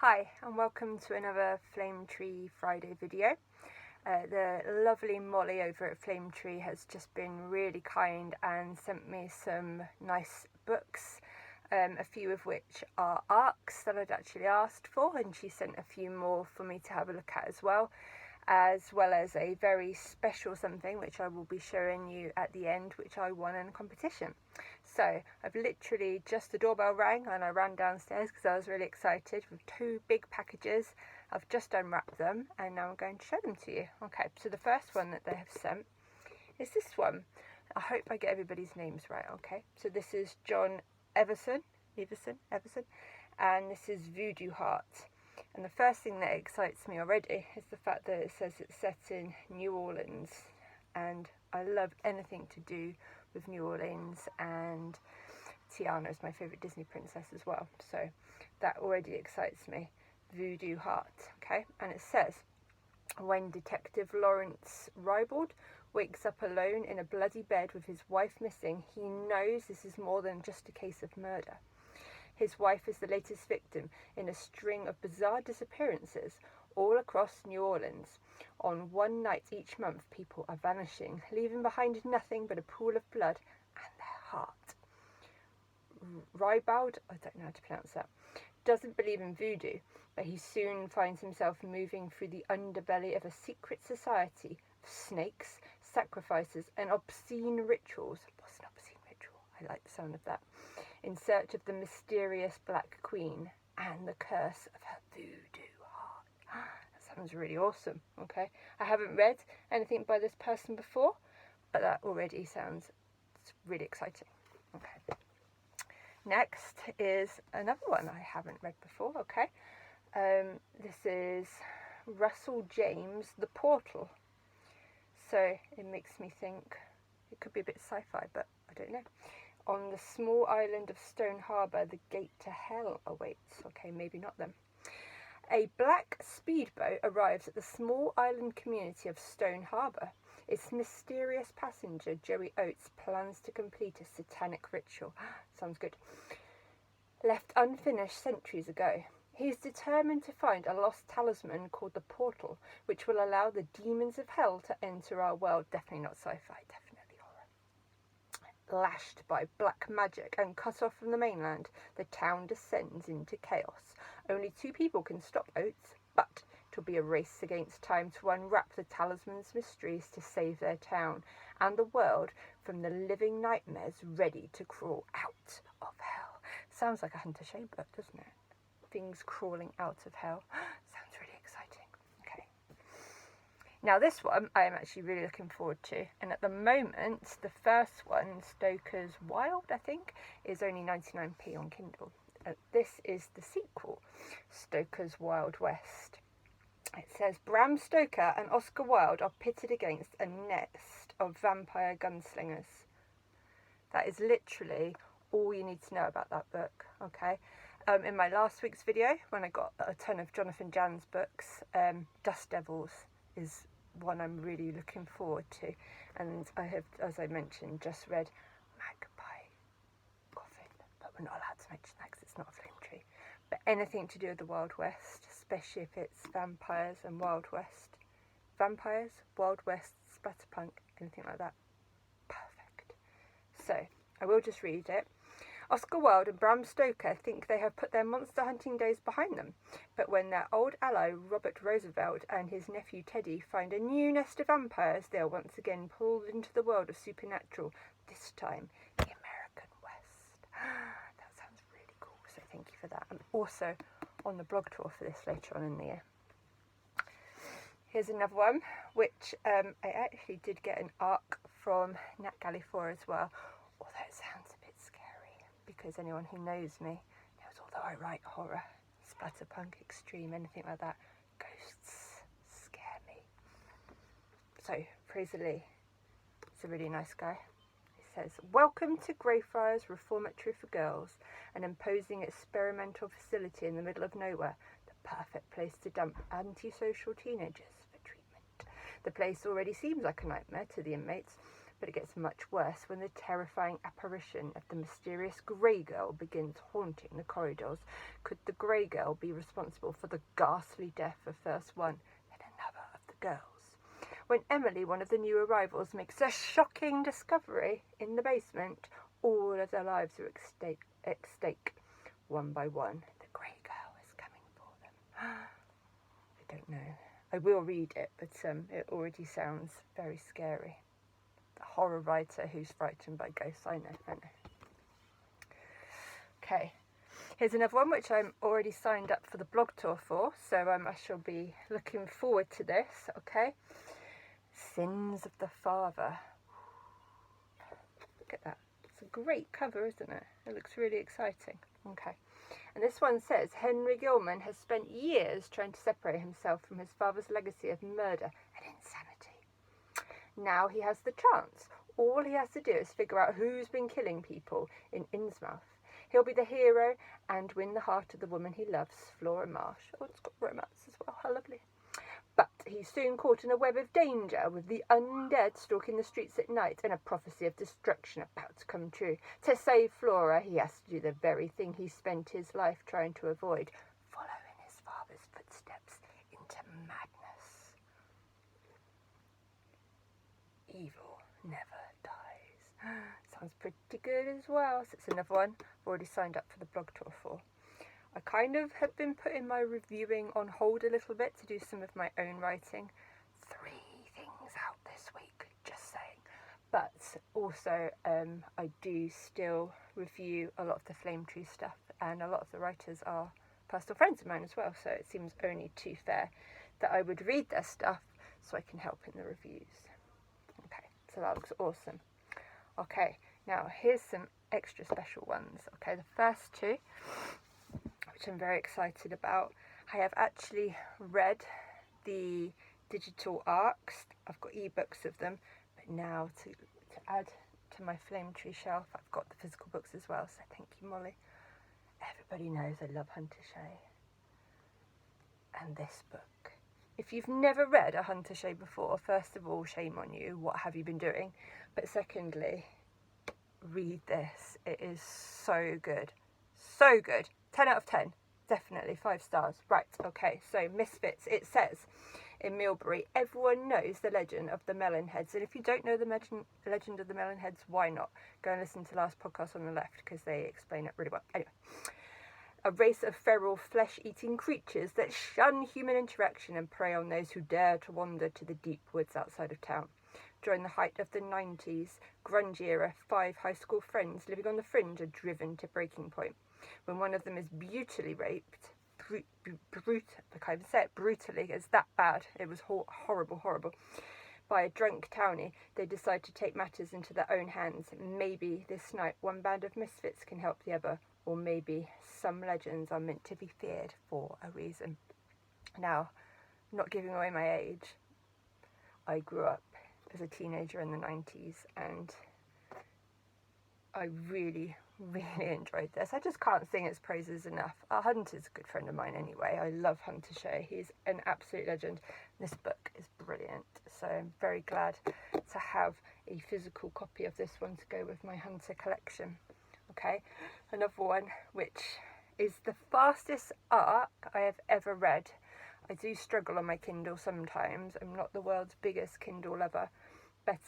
Hi and welcome to another Flame Tree Friday video. The lovely Molly over at Flame Tree has just been really kind and sent me some nice books, a few of which are ARCs that I'd actually asked for, and she sent a few more for me to have a look at as well as a very special something which I will be showing you at the end, which I won in a competition. So I've literally just, the doorbell rang and I ran downstairs because I was really excited with two big packages. I've just unwrapped them and now I'm going to show them to you. Okay, so the first one that they have sent is this one. I hope I get everybody's names right. Okay, so this is John Everson, and this is Voodoo Heart. And the first thing that excites me already is the fact that it says it's set in New Orleans, and I love anything to do with New Orleans, and Tiana is my favourite Disney princess as well, so that already excites me. Voodoo Heart, okay, and it says, when Detective Lawrence Rybold wakes up alone in a bloody bed with his wife missing, he knows this is more than just a case of murder. His wife is the latest victim in a string of bizarre disappearances all across New Orleans. On one night each month, people are vanishing, leaving behind nothing but a pool of blood and their heart. Rybold, I don't know how to pronounce that, doesn't believe in voodoo, but he soon finds himself moving through the underbelly of a secret society of snakes, sacrifices, and obscene rituals. What's an obscene ritual? I like the sound of that. In search of the mysterious Black Queen and the curse of her voodoo heart. That sounds really awesome, okay? I haven't read anything by this person before, but that already sounds really exciting. Okay. Next is another one I haven't read before, okay? This is Russell James, The Portal. So it makes me think it could be a bit sci-fi, but I don't know. On the small island of Stone Harbour, the gate to hell awaits. Okay, maybe not them. A black speedboat arrives at the small island community of Stone Harbour. Its mysterious passenger, Joey Oates, plans to complete a satanic ritual. Sounds good. Left unfinished centuries ago. He is determined to find a lost talisman called the Portal, which will allow the demons of hell to enter our world. Definitely not sci-fi, definitely horror. Lashed by black magic and cut off from the mainland, the town descends into chaos. Only two people can stop Oates, but it'll be a race against time to unwrap the talisman's mysteries to save their town and the world from the living nightmares ready to crawl out of hell. Sounds like a Hunter Shea book, doesn't it? Things crawling out of hell. Sounds really exciting. Okay. Now this one I am actually really looking forward to, and at the moment the first one, Stoker's Wild, I think, is only 99p on Kindle. This is the sequel, Stoker's Wild West. It says Bram Stoker and Oscar Wilde are pitted against a nest of vampire gunslingers. That is literally all you need to know about that book, okay? In my last week's video, when I got a ton of Jonathan Janz books, Dust Devils is one I'm really looking forward to, and I have, as I mentioned, just read Magpie Coffin, but we're not allowed to mention that because it's not a Flame Tree. But anything to do with the Wild West, especially if it's vampires and Wild West, vampires, Wild West, splatterpunk, anything like that, perfect. So I will just read it. Oscar Wilde and Bram Stoker think they have put their monster hunting days behind them, but when their old ally Robert Roosevelt and his nephew Teddy find a new nest of vampires, they are once again pulled into the world of supernatural, this time the American West. That sounds really cool, so thank you for that. I'm also on the blog tour for this later on in the year. Here's another one, which I actually did get an ARC from Nat Galley for as well, although it sounds a bit scary, because anyone who knows me knows although I write horror, splatterpunk, extreme, anything like that, ghosts scare me. So, Fraser Lee is a really nice guy. He says, welcome to Greyfriars Reformatory for Girls, an imposing experimental facility in the middle of nowhere, the perfect place to dump antisocial teenagers for treatment. The place already seems like a nightmare to the inmates, But it gets much worse when the terrifying apparition of the mysterious Grey Girl begins haunting the corridors. Could the Grey Girl be responsible for the ghastly death of first one, then another of the girls? When Emily, one of the new arrivals, makes a shocking discovery in the basement, all of their lives are at stake. One by one, the Grey Girl is coming for them. I don't know. I will read it, but it already sounds very scary. The horror writer who's frightened by ghosts, I know. Okay, here's another one which I'm already signed up for the blog tour for, so I shall be looking forward to this, okay? Sins of the Father. Look at that. It's a great cover, isn't it? It looks really exciting. Okay. And this one says, Henry Gilman has spent years trying to separate himself from his father's legacy of murder and insanity. Now he has the chance. All he has to do is figure out who's been killing people in Innsmouth. He'll be the hero and win the heart of the woman he loves, Flora Marsh. Oh, it's got romance as well. How lovely. But he's soon caught in a web of danger, with the undead stalking the streets at night and a prophecy of destruction about to come true. To save Flora, he has to do the very thing he spent his life trying to avoid, follow in his father's footsteps into madness. Evil never dies. Sounds pretty good as well. So it's another one I've already signed up for the blog tour for. I kind of have been putting my reviewing on hold a little bit to do some of my own writing. 3 things out this week, just saying. But also I do still review a lot of the Flame Tree stuff, and a lot of the writers are personal friends of mine as well, so it seems only too fair that I would read their stuff so I can help in the reviews. Okay, so that looks awesome. Okay, now here's some extra special ones. Okay, the first 2, which I'm very excited about. I have actually read the digital arcs. I've got ebooks of them, but now to add to my Flame Tree shelf, I've got the physical books as well, so thank you, Molly. Everybody knows I love Hunter Shea. And this book. If you've never read a Hunter Shea before, first of all, shame on you, what have you been doing? But secondly, read this. It is so good. So good. 10 out of 10. Definitely 5 stars. Right, okay, so Misfits. It says in Milbury, everyone knows the legend of the Melon Heads. And if you don't know the legend of the Melon Heads, why not? Go and listen to the last podcast on the left, because they explain it really well. Anyway, a race of feral flesh-eating creatures that shun human interaction and prey on those who dare to wander to the deep woods outside of town. During the height of the 90s, grunge era, 5 high school friends living on the fringe are driven to breaking point. When one of them is brutally raped, I can't even say it, brutally, it's that bad, it was horrible, by a drunk townie, they decide to take matters into their own hands. Maybe this night one band of misfits can help the other, or maybe some legends are meant to be feared for a reason. Now, not giving away my age, I grew up as a teenager in the 90s, and I really enjoyed this. I just can't sing its praises enough. Hunter's a good friend of mine anyway. I love Hunter Shea. He's an absolute legend. This book is brilliant, so I'm very glad to have a physical copy of this one to go with my Hunter collection. Okay, another one which is the fastest arc I have ever read. I do struggle on my Kindle sometimes. I'm not the world's biggest Kindle lover, but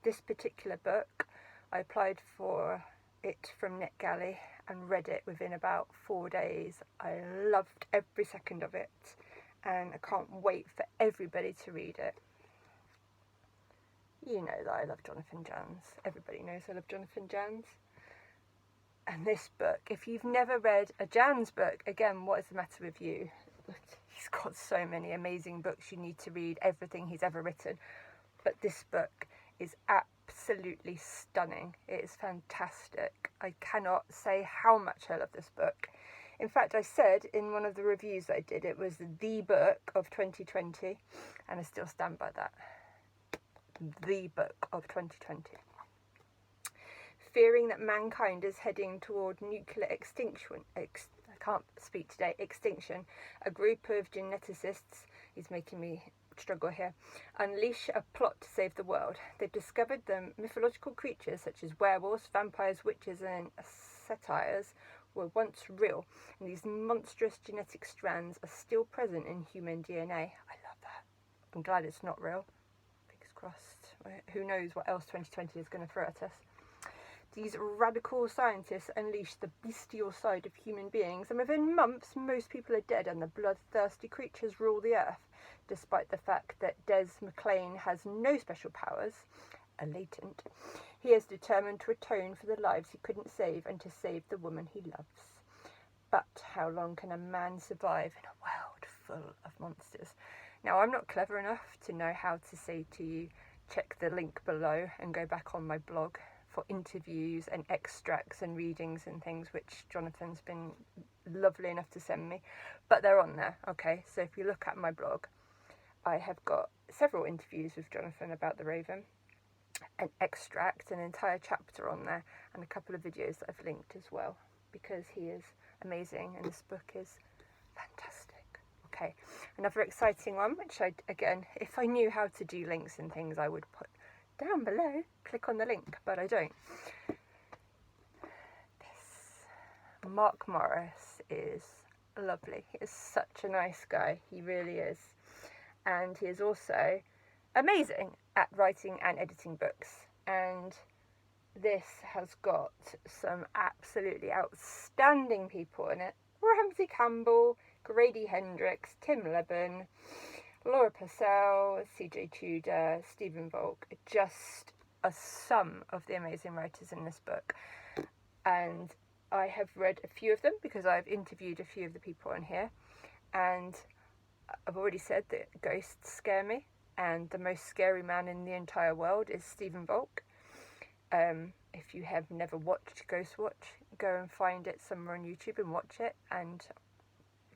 this particular book, I applied for it from NetGalley and read it within about 4 days. I loved every second of it, and I can't wait for everybody to read it. You know that I love Jonathan Janz. Everybody knows I love Jonathan Janz. And this book, if you've never read a Janz book, again, what is the matter with you? He's got so many amazing books you need to read, everything he's ever written. But this book is absolutely stunning. It is fantastic. I cannot say how much I love this book. In fact, I said in one of the reviews I did, it was the book of 2020, and I still stand by that. The book of 2020. Fearing that mankind is heading toward nuclear extinction, extinction, a group of geneticists, he's making me struggle here. Unleash a plot to save the world. They've discovered the mythological creatures such as werewolves, vampires, witches and satyrs were once real, and these monstrous genetic strands are still present in human DNA. I love that. I'm glad it's not real. Fingers crossed. Who knows what else 2020 is going to throw at us. These radical scientists unleash the bestial side of human beings, and within months most people are dead and the bloodthirsty creatures rule the earth, despite the fact that Des McLean has no special powers, a latent. He is determined to atone for the lives he couldn't save and to save the woman he loves. But how long can a man survive in a world full of monsters? Now, I'm not clever enough to know how to say to you, check the link below and go back on my blog for interviews and extracts and readings and things, which Jonathan's been lovely enough to send me, but they're on there. Okay, so if you look at my blog, I have got several interviews with Jonathan about the Raven, an extract, an entire chapter on there, and a couple of videos that I've linked as well, because he is amazing and this book is fantastic. Okay, another exciting one, which again, if I knew how to do links and things, I would put down below, click on the link, but I don't. This Mark Morris is lovely. He is such a nice guy, he really is, and he is also amazing at writing and editing books, and this has got some absolutely outstanding people in it. Ramsey Campbell, Grady Hendrix, Tim Lebbon, Laura Purcell, CJ Tudor, Stephen Volk, just some of the amazing writers in this book. And I have read a few of them because I've interviewed a few of the people on here, and I've already said that ghosts scare me, and the most scary man in the entire world is Stephen Volk. If you have never watched Ghost Watch, go and find it somewhere on YouTube and watch it, and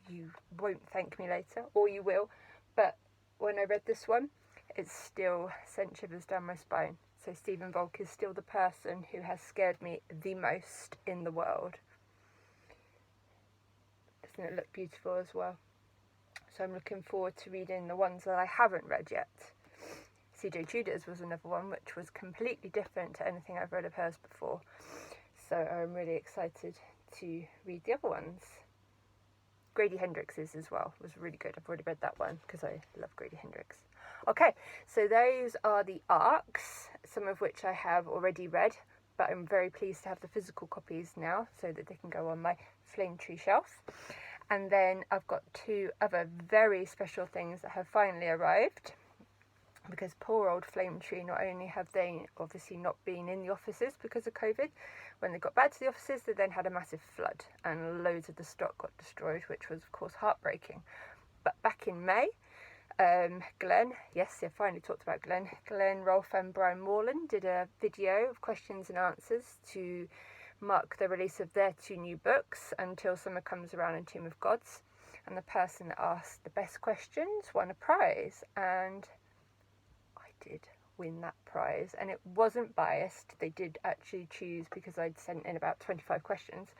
you won't thank me later, or you will. But when I read this one, it still sent shivers down my spine. So Stephen Volk is still the person who has scared me the most in the world. Doesn't it look beautiful as well? So I'm looking forward to reading the ones that I haven't read yet. CJ Tudor's was another one which was completely different to anything I've read of hers before. So I'm really excited to read the other ones. Grady Hendrix's as well was really good. I've already read that one because I love Grady Hendrix. Okay, so those are the arcs, some of which I have already read, but I'm very pleased to have the physical copies now so that they can go on my Flame Tree shelf. And then I've got two other very special things that have finally arrived, because poor old Flame Tree, not only have they obviously not been in the offices because of COVID, when they got back to the offices they then had a massive flood and loads of the stock got destroyed, which was of course heartbreaking. But back in May, Glenn, yes, I finally talked about Glenn Rolfe and Brian Melon did a video of questions and answers to mark the release of their two new books, Until Summer Comes Around and Tomb of Gods, and the person that asked the best questions won a prize, and I did win that prize, and it wasn't biased. They did actually choose, because I'd sent in about 25 questions,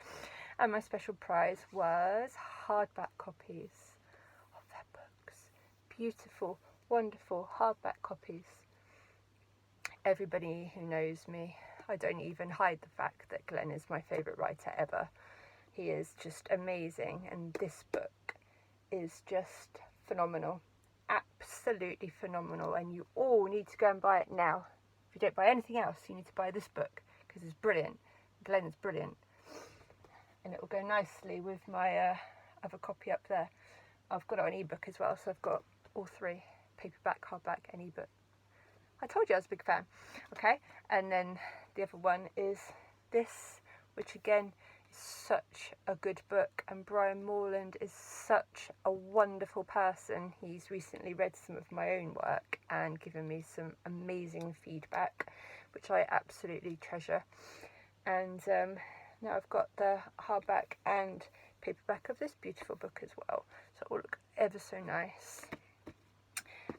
and my special prize was hardback copies of their books. Beautiful, wonderful hardback copies. Everybody who knows me, I don't even hide the fact that Glenn is my favourite writer ever. He is just amazing, and this book is just phenomenal. Absolutely phenomenal, and you all need to go and buy it now. If you don't buy anything else, you need to buy this book because it's brilliant. Glenn is brilliant, and it will go nicely with my other copy up there. I've got it on ebook as well, so I've got all three: paperback, hardback and ebook. I told you I was a big fan. Okay, and then the other one is this, which again is such a good book, and Brian Melon is such a wonderful person. He's recently read some of my own work and given me some amazing feedback, which I absolutely treasure. And now I've got the hardback and paperback of this beautiful book as well, so it will look ever so nice.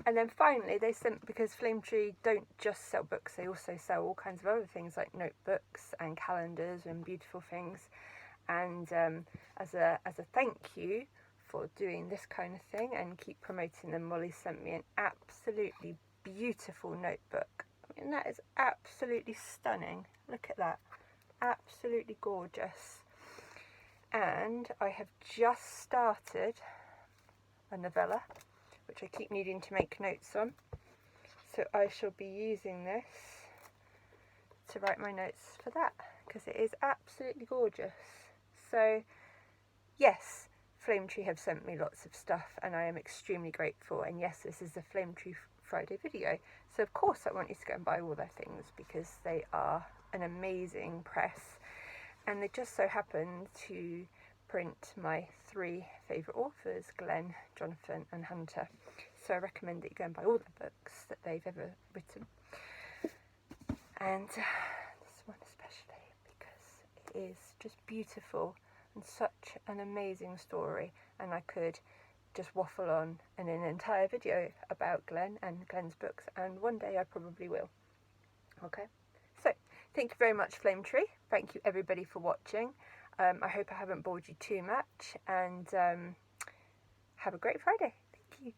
And then finally they sent, because Flame Tree don't just sell books, they also sell all kinds of other things like notebooks and calendars and beautiful things. And as a thank you for doing this kind of thing and keep promoting them. Molly sent me an absolutely beautiful notebook. I mean, that is absolutely stunning. Look at that. Absolutely gorgeous. And I have just started a novella, which I keep needing to make notes on. So I shall be using this to write my notes for that, because it is absolutely gorgeous. So yes, Flame Tree have sent me lots of stuff and I am extremely grateful. And yes, this is a Flame Tree Friday video. So of course I want you to go and buy all their things, because they are an amazing press. And they just so happen to print my 3 favourite authors, Glenn, Jonathan and Hunter. So I recommend that you go and buy all the books that they've ever written. And this one especially, because it is just beautiful and such an amazing story. And I could just waffle on in an entire video about Glenn and Glenn's books, and one day I probably will. Okay, so thank you very much, Flame Tree. Thank you everybody for watching. I hope I haven't bored you too much, and have a great Friday. Thank you.